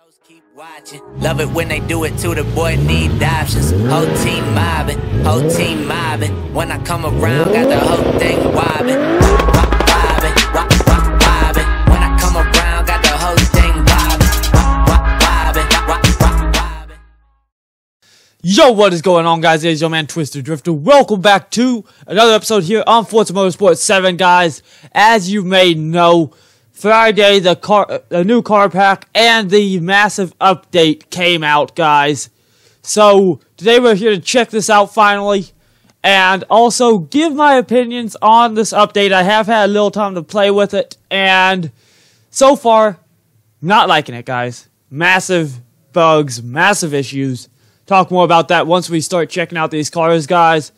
Keep watching, love it when they do it to the boy need options. Whole team mobbing. When I come around, got the whole thing wobbing. When I come around, got the whole thing wobbing. Yo, what is going on, guys? It is your man Twist3dDrift3r. Welcome back to another episode here on Forza Motorsport 7, guys. As you may know, Friday, the new car pack and the massive update came out, guys. So, today we're here to check this out finally, and also give my opinions on this update. I have had a little time to play with it, and so far, not liking it, guys. Massive bugs, massive issues. Talk more about that once we start checking out these cars, guys.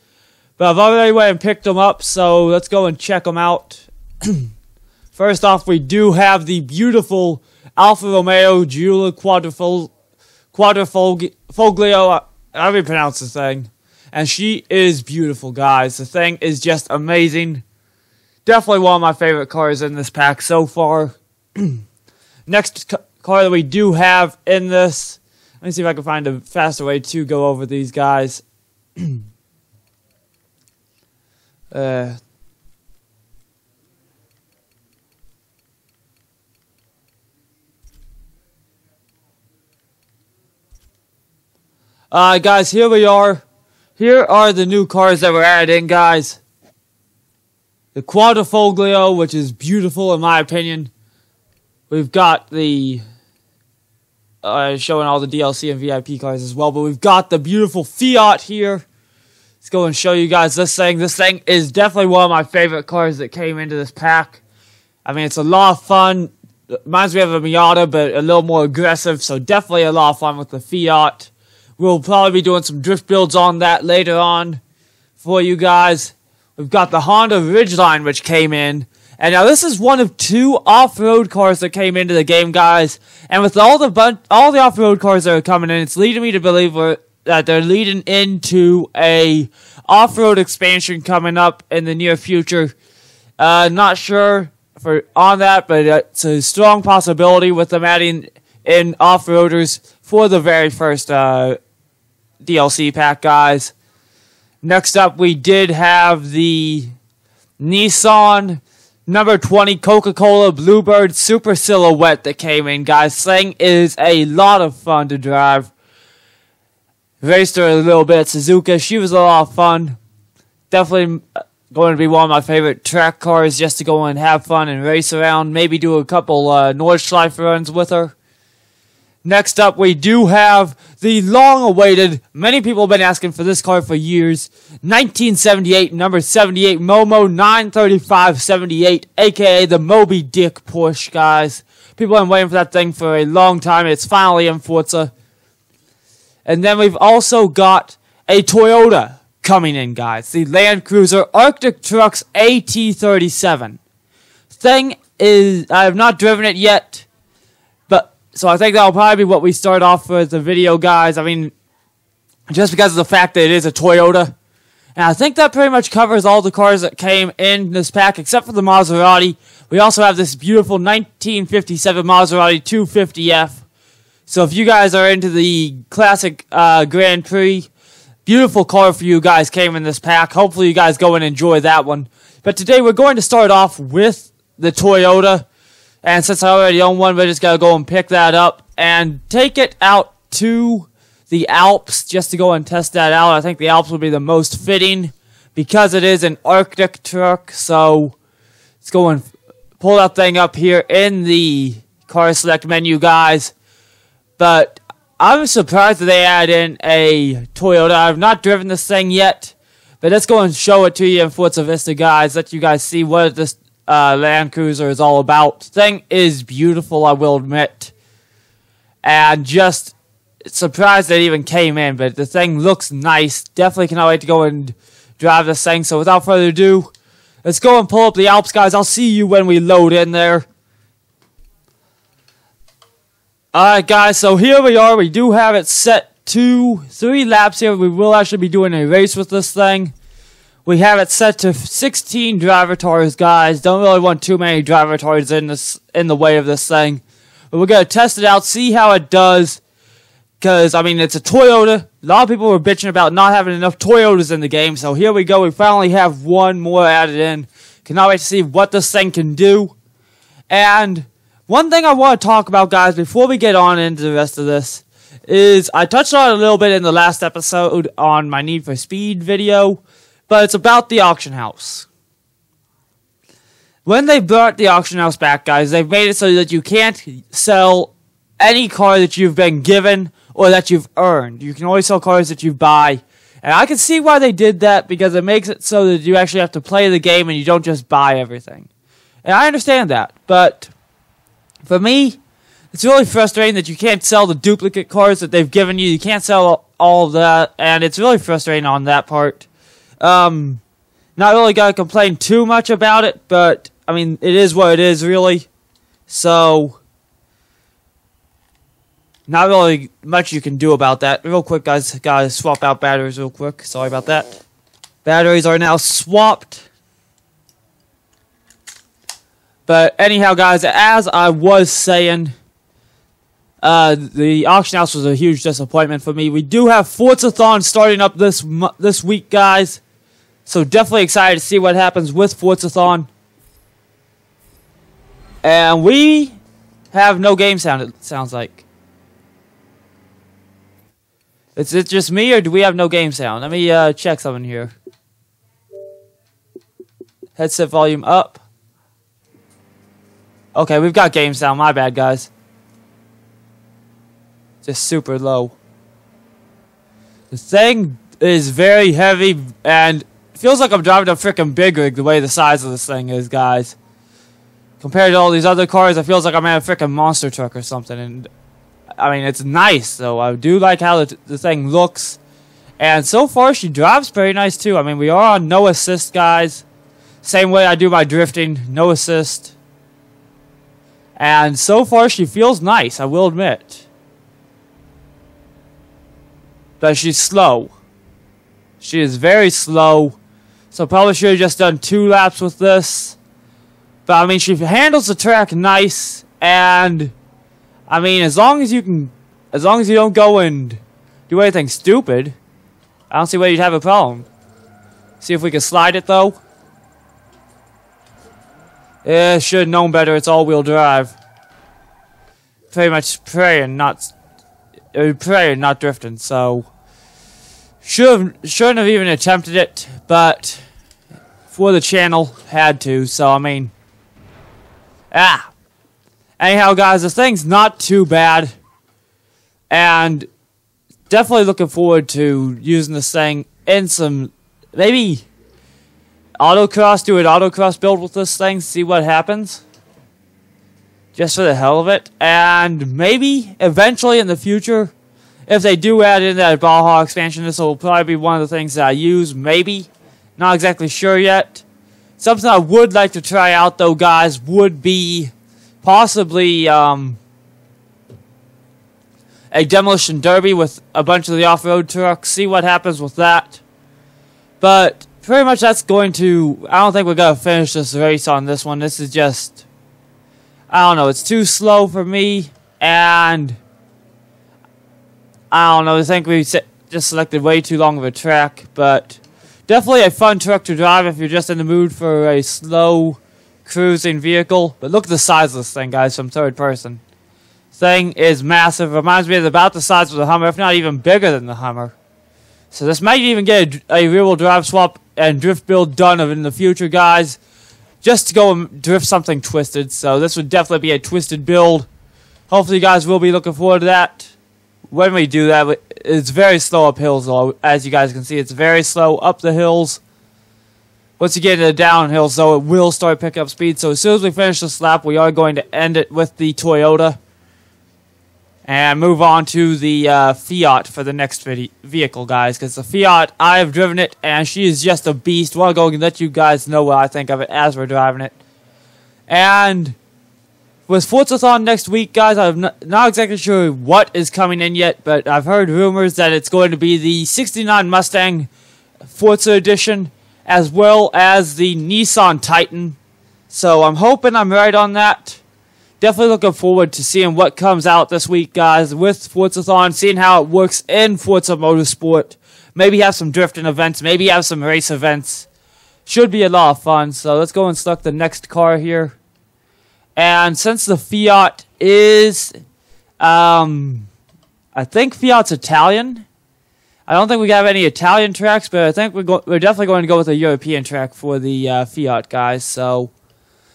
But I've already went and picked them up, so let's go and check them out. First off, we do have the beautiful Alfa Romeo Giulia Quadrifoglio, however you pronounce the thing. And she is beautiful, guys. The thing is just amazing. Definitely one of my favorite cars in this pack so far. Next car that we do have in this, let me see if I can find a faster way to go over these guys. Guys, here we are. Here are the new cars that were added in, guys. The Quadrifoglio, which is beautiful in my opinion. We've got the showing all the DLC and VIP cars as well, but we've got the beautiful Fiat here. Let's go and show you guys this thing. This thing is definitely one of my favorite cars that came into this pack. I mean, it's a lot of fun. It reminds me of a Miata, but a little more aggressive, so definitely a lot of fun with the Fiat. We'll probably be doing some drift builds on that later on for you guys. We've got the Honda Ridgeline, which came in. And now this is one of two off-road cars that came into the game, guys. And with all the off-road cars that are coming in, it's leading me to believe that they're leading into a off-road expansion coming up in the near future. Not sure on that, but it's a strong possibility with them adding in off-roaders for the very first DLC pack, guys. Next up, we did have the Nissan number 20 Coca-Cola Bluebird Super Silhouette that came in, guys. This thing is a lot of fun to drive. Raced her a little bit at Suzuka. She was a lot of fun. Definitely going to be one of my favorite track cars just to go and have fun and race around. Maybe do a couple Nordschleife runs with her. Next up, we do have the long-awaited, many people have been asking for this car for years, 1978, number 78, Momo 93578, aka the Moby Dick Porsche, guys. People have been waiting for that thing for a long time. It's finally in Forza. And then we've also got a Toyota coming in, guys. The Land Cruiser Arctic Trucks AT37. Thing is, I have not driven it yet. So I think that'll probably be what we start off with the video, guys. I mean, just because of the fact that it is a Toyota. And I think that pretty much covers all the cars that came in this pack, except for the Maserati. We also have this beautiful 1957 Maserati 250F. So if you guys are into the classic Grand Prix, beautiful car for you guys came in this pack. Hopefully you guys go and enjoy that one. But today we're going to start off with the Toyota. And since I already own one, we just gotta go and pick that up and take it out to the Alps just to go and test that out. I think the Alps would be the most fitting because it is an Arctic truck. So let's go and pull that thing up here in the car select menu, guys. But I'm surprised that they add in a Toyota. I've not driven this thing yet, but let's go and show it to you in Forza Vista, guys. Let you guys see what this Land Cruiser is all about. Thing is beautiful, I will admit, and just surprised that it even came in, but the thing looks nice. Definitely cannot wait to go and drive this thing. So without further ado, let's go and pull up the Alps, guys. I'll see you when we load in there. Alright, guys, so here we are. We do have it set to 3 laps here. We will actually be doing a race with this thing. We have it set to 16 driver tours, guys. Don't really want too many driver tours in the way of this thing. But we're going to test it out, see how it does. Because, I mean, it's a Toyota. A lot of people were bitching about not having enough Toyotas in the game. So here we go. We finally have one more added in. Cannot wait to see what this thing can do. And one thing I want to talk about, guys, before we get on into the rest of this, is I touched on it a little bit in the last episode on my Need for Speed video. But it's about the auction house. When they brought the auction house back, guys, they've made it so that you can't sell any car that you've been given or that you've earned. You can only sell cars that you buy. And I can see why they did that, because it makes it so that you actually have to play the game and you don't just buy everything. And I understand that, but for me, it's really frustrating that you can't sell the duplicate cars that they've given you. You can't sell all of that, and it's really frustrating on that part. Not really gonna complain too much about it, but I mean, it is what it is, really. So not really much you can do about that. Real quick, guys, gotta swap out batteries real quick. Sorry about that. Batteries are now swapped. But anyhow, guys, as I was saying, the auction house was a huge disappointment for me. We do have Forzathon starting up this week, guys. So definitely excited to see what happens with Forzathon. And we have no game sound, it sounds like. Is it just me, or do we have no game sound? Let me check something here. Headset volume up. Okay, we've got game sound. My bad, guys. Just super low. The thing is very heavy, and feels like I'm driving a freaking big rig the way the size of this thing is, guys. Compared to all these other cars, it feels like I'm in a freaking monster truck or something. And I mean, it's nice, though. I do like how the thing looks. And so far, she drives pretty nice, too. I mean, we are on no assist, guys. Same way I do my drifting, no assist. And so far, she feels nice, I will admit. But she's slow. She is very slow. So probably should have just done 2 laps with this. But I mean, she handles the track nice. And I mean, as long as you don't go and do anything stupid, I don't see why you'd have a problem. See if we can slide it, though. Yeah, should have known better. It's all-wheel drive. Pretty much praying, not drifting. So shouldn't have even attempted it, but for the channel, had to. So I mean, anyhow, guys, this thing's not too bad, and definitely looking forward to using this thing in some maybe autocross. Do an autocross build with this thing, see what happens, just for the hell of it. And maybe eventually in the future, if they do add in that Baja expansion, this will probably be one of the things that I use. Maybe, not exactly sure yet. Something I would like to try out, though, guys, would be possibly a demolition derby with a bunch of the off-road trucks. See what happens with that. But pretty much that's going to... I don't think we're going to finish this race on this one. This is just... I don't know. It's too slow for me. And I don't know. I think we just selected way too long of a track. But definitely a fun truck to drive if you're just in the mood for a slow cruising vehicle. But look at the size of this thing, guys, from third person. Thing is massive. Reminds me of about the size of the Hummer, if not even bigger than the Hummer. So this might even get a rear-wheel drive swap and drift build done in the future, guys. Just to go and drift something twisted. So this would definitely be a twisted build. Hopefully you guys will be looking forward to that. When we do that, it's very slow up hills, though. As you guys can see, it's very slow up the hills. Once you get into the downhills, though, it will start picking up speed. So as soon as we finish this lap, we are going to end it with the Toyota. And move on to the Fiat for the next vehicle, guys. Because the Fiat, I have driven it, and she is just a beast. I want to go and let you guys know what I think of it as we're driving it. And with Forzathon next week, guys, I'm not exactly sure what is coming in yet. But I've heard rumors that it's going to be the 69 Mustang Forza Edition, as well as the Nissan Titan. So I'm hoping I'm right on that. definitely looking forward to seeing what comes out this week, guys, with Forzathon, seeing how it works in Forza Motorsport. Maybe have some drifting events, maybe have some race events. Should be a lot of fun. So let's go and select the next car here. And since the Fiat is, I think Fiat's Italian. I don't think we have any Italian tracks, but I think we're definitely going to go with a European track for the Fiat, guys. So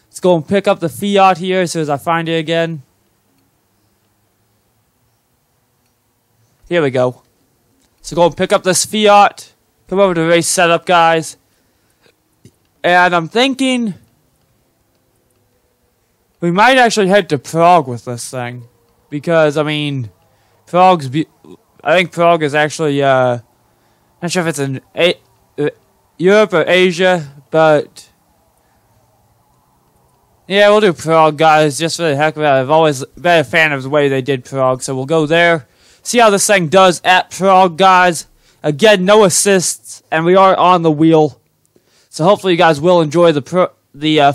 let's go and pick up the Fiat here as soon as I find it again. Here we go. So go and pick up this Fiat. Come over to race setup, guys. And I'm thinking we might actually head to Prague with this thing. Because, I mean, I think Prague is actually, not sure if it's in Europe or Asia, but yeah, we'll do Prague, guys, just for the heck of it. I've always been a fan of the way they did Prague, so we'll go there. See how this thing does at Prague, guys. Again, no assists, and we are on the wheel. So hopefully you guys will enjoy the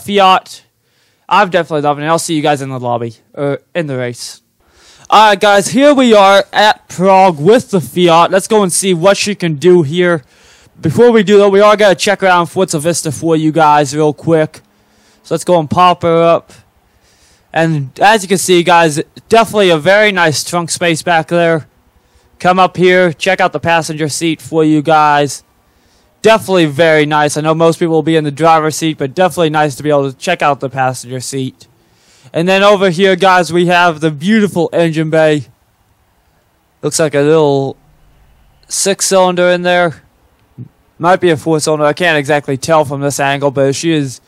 Fiat. I'm definitely loving it. I'll see you guys in the lobby, or in the race. Alright guys, here we are at Prague with the Fiat. Let's go and see what she can do here. Before we do though, we are going to check around Forza Vista for you guys real quick. So let's go and pop her up. And as you can see guys, definitely a very nice trunk space back there. Come up here, check out the passenger seat for you guys. Definitely very nice. I know most people will be in the driver's seat, but definitely nice to be able to check out the passenger seat. And then over here, guys, we have the beautiful engine bay. Looks like a little 6-cylinder in there. Might be a 4-cylinder. I can't exactly tell from this angle, but she is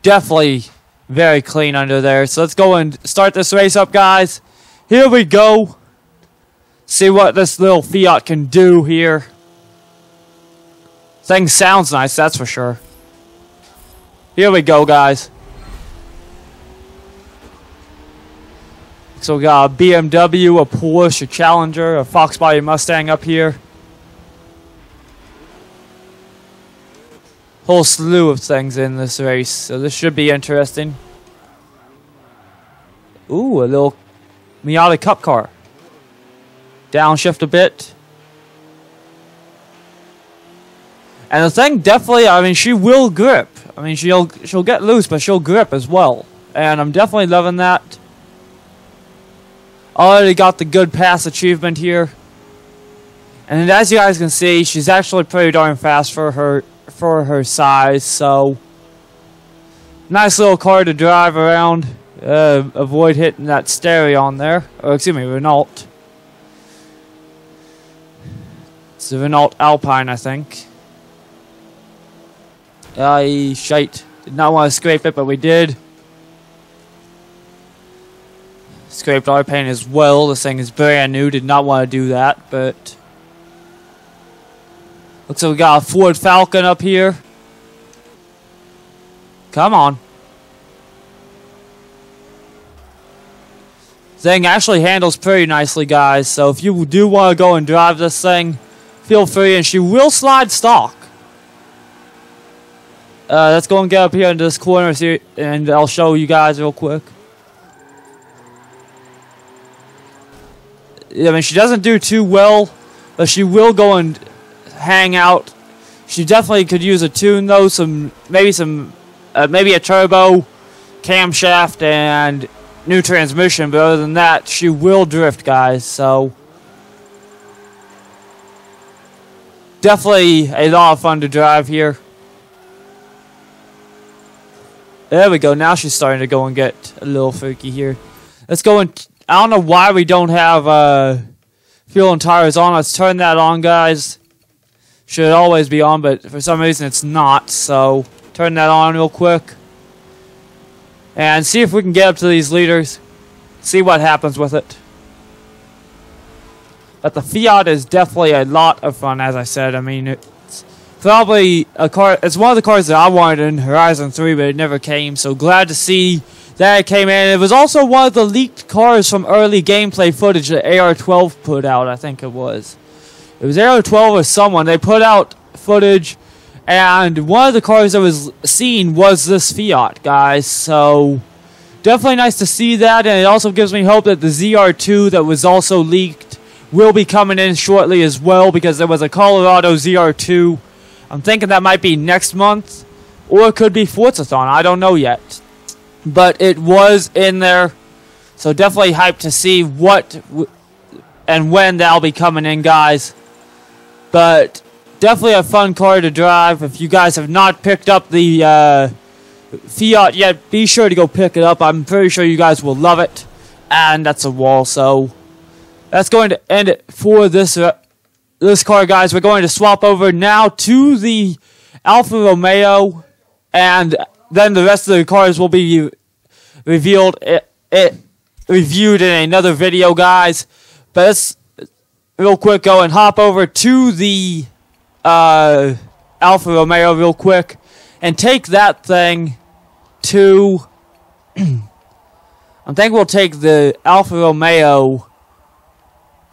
definitely very clean under there. So let's go and start this race up, guys. Here we go. See what this little Fiat can do here. Thing sounds nice, that's for sure. Here we go, guys. So we got a BMW, a Porsche, a Challenger, a Fox Body Mustang up here. Whole slew of things in this race, so this should be interesting. Ooh, a little Miata Cup car. Downshift a bit. And the thing definitely, I mean, she will grip. I mean, she'll get loose, but she'll grip as well. And I'm definitely loving that. Already got the good pass achievement here. And as you guys can see, she's actually pretty darn fast for her size. So nice little car to drive around. Avoid hitting that stereo on there. Or excuse me, Renault. It's a Renault Alpine, I think. Shite. Did not want to scrape it, but we did. Scraped our paint as well. This thing is brand new. Did not want to do that, but looks like we got a Ford Falcon up here. Come on. Thing actually handles pretty nicely, guys. So if you do want to go and drive this thing, feel free, and she will slide stock. Let's go and get up here into this corner, and I'll show you guys real quick. I mean, she doesn't do too well, but she will go and hang out. She definitely could use a tune though. Maybe a turbo, camshaft, and new transmission. But other than that, she will drift, guys. So definitely a lot of fun to drive here. There we go. Now she's starting to go and get a little freaky here. Let's go and I don't know why we don't have fuel and tires on. Let's turn that on, guys. Should always be on, but for some reason it's not. So turn that on real quick. And see if we can get up to these liters. See what happens with it. But the Fiat is definitely a lot of fun, as I said. I mean, it's probably a car. It's one of the cars that I wanted in Horizon 3, but it never came. So glad to see that it came in. It was also one of the leaked cars from early gameplay footage that AR12 put out, I think it was. It was AR12 or someone. They put out footage, and one of the cars that was seen was this Fiat, guys. So definitely nice to see that, and it also gives me hope that the ZR2 that was also leaked will be coming in shortly as well, because there was a Colorado ZR2. I'm thinking that might be next month, or it could be Forzathon. I don't know yet. But it was in there, so definitely hyped to see what and when that'll be coming in, guys. But definitely a fun car to drive. If you guys have not picked up the Fiat yet, be sure to go pick it up. I'm pretty sure you guys will love it. And that's a wall, so that's going to end it for this car, guys. We're going to swap over now to the Alfa Romeo, and then the rest of the cars will be reviewed in another video, guys. But let's real quick go and hop over to the Alfa Romeo real quick and take that thing to I think we'll take the Alfa Romeo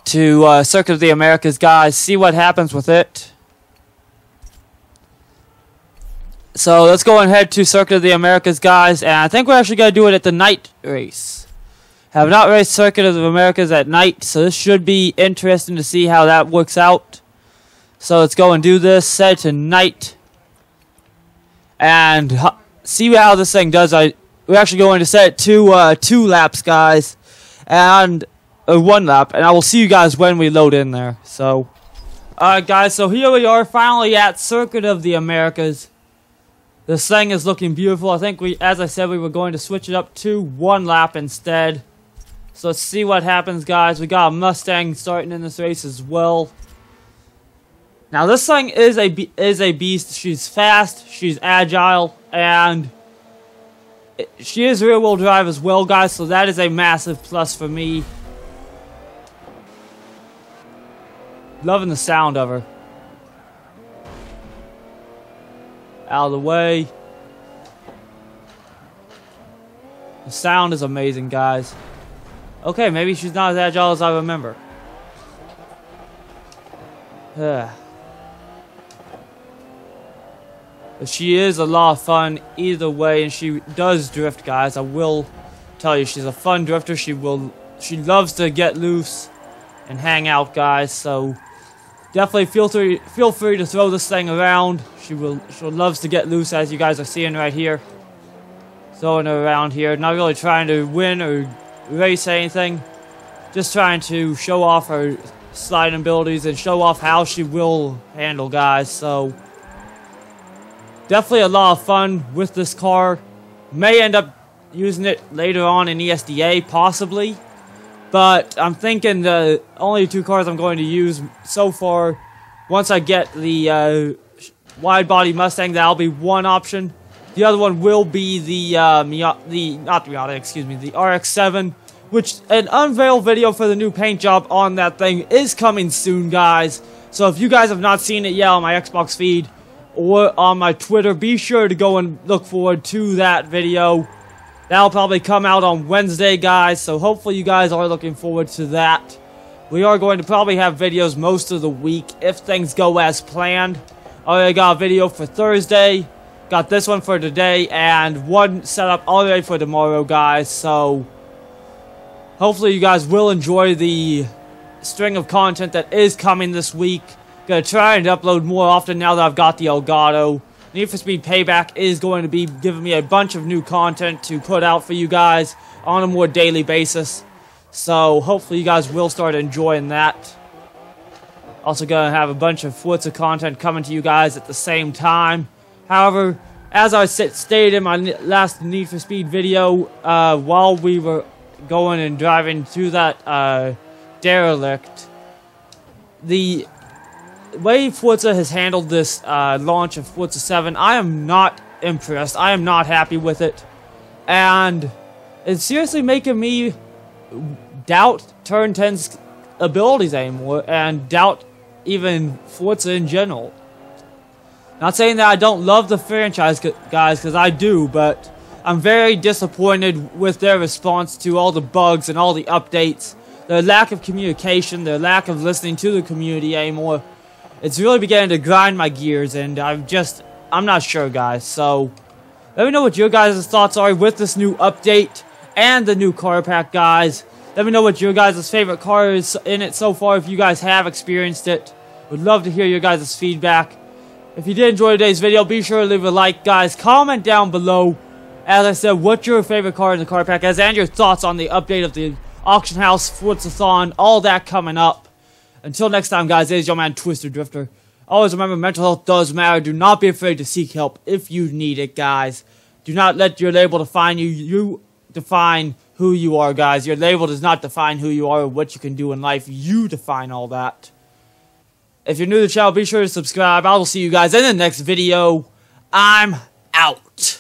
to Circuit of the Americas, guys. See what happens with it. So let's go ahead to Circuit of the Americas, guys, and I think we're actually going to do it at the night race. Have not raced Circuit of the Americas at night, so this should be interesting to see how that works out. So let's go and do this, set it to night, and see how this thing does. We're actually going to set it to 2 laps, guys, and 1 lap, and I will see you guys when we load in there. So, alright, guys, so here we are finally at Circuit of the Americas. This thing is looking beautiful. I think as I said, we were going to switch it up to 1 lap instead. So let's see what happens, guys. We got a Mustang starting in this race as well. Now this thing is a beast. She's fast, she's agile, and she is rear-wheel drive as well, guys. So that is a massive plus for me. Loving the sound of her. Out of the way. The sound is amazing, guys. Okay, maybe she's not as agile as I remember. But she is a lot of fun either way, and she does drift, guys. I will tell you, she's a fun drifter. She loves to get loose and hang out, guys. So definitely feel free to throw this thing around. She loves to get loose, as you guys are seeing right here. Throwing her around here, not really trying to win or race anything, just trying to show off her sliding abilities and show off how she will handle, guys. So definitely a lot of fun with this car. May end up using it later on in ESDA, possibly, but I'm thinking the only 2 cars I'm going to use so far, once I get the wide body Mustang, that'll be one option. The other one will be the the RX-7, which an unveil video for the new paint job on that thing is coming soon, guys. So if you guys have not seen it yet on my Xbox feed or on my Twitter, be sure to go and look forward to that video. That'll probably come out on Wednesday, guys, so hopefully you guys are looking forward to that. We are going to probably have videos most of the week if things go as planned. I already got a video for Thursday. Got this one for today, and one set up already for tomorrow, guys. So hopefully you guys will enjoy the string of content that is coming this week. Gonna try and upload more often now that I've got the Elgato. Need for Speed Payback is going to be giving me a bunch of new content to put out for you guys on a more daily basis. So hopefully you guys will start enjoying that. Also gonna have a bunch of Forza content coming to you guys at the same time. However, as I stated in my last Need for Speed video, while we were going and driving through that derelict, the way Forza has handled this launch of Forza 7, I am not impressed. I am not happy with it. And it's seriously making me doubt Turn 10's abilities anymore, and doubt even Forza in general. Not saying that I don't love the franchise, guys, because I do, but I'm very disappointed with their response to all the bugs and all the updates. Their lack of communication, their lack of listening to the community anymore. It's really beginning to grind my gears, and I'm not sure, guys. So let me know what your guys' thoughts are with this new update, and the new car pack, guys. Let me know what your guys' favorite car is in it so far, if you guys have experienced it. Would love to hear your guys' feedback. If you did enjoy today's video, be sure to leave a like, guys. Comment down below, as I said, what's your favorite car in the car pack is, and your thoughts on the update of the auction house, forzathon, all that coming up. Until next time, guys, it is your man Twister Drifter. Always remember, mental health does matter. Do not be afraid to seek help if you need it, guys. Do not let your label define you. You define who you are, guys. Your label does not define who you are or what you can do in life. You define all that. If you're new to the channel, be sure to subscribe. I will see you guys in the next video. I'm out.